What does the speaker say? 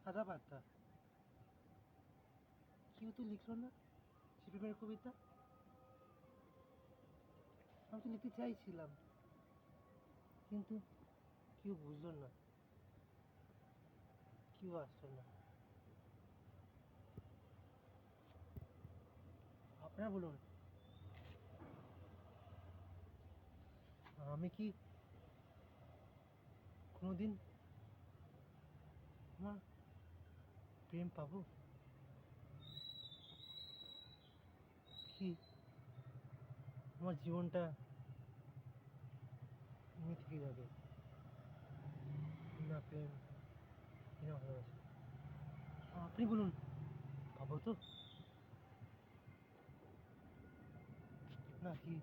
সাদা পাতা, কেউ তো লিখলো না সে প্রেমের কবিতা। আমি তো লিখতে চাইছিলাম, কিন্তু কেউ বুঝলো না, কেউ আসলো না। আপনারা বলুন, আমি কি কোনোদিন আমার প্রেম পাবো? কি আমার জীবনটা এমনি থেকে যাবে, বিনা প্রেম, বিনা ভালোবাসা? আপনি বলুন, পাবো তো নাকি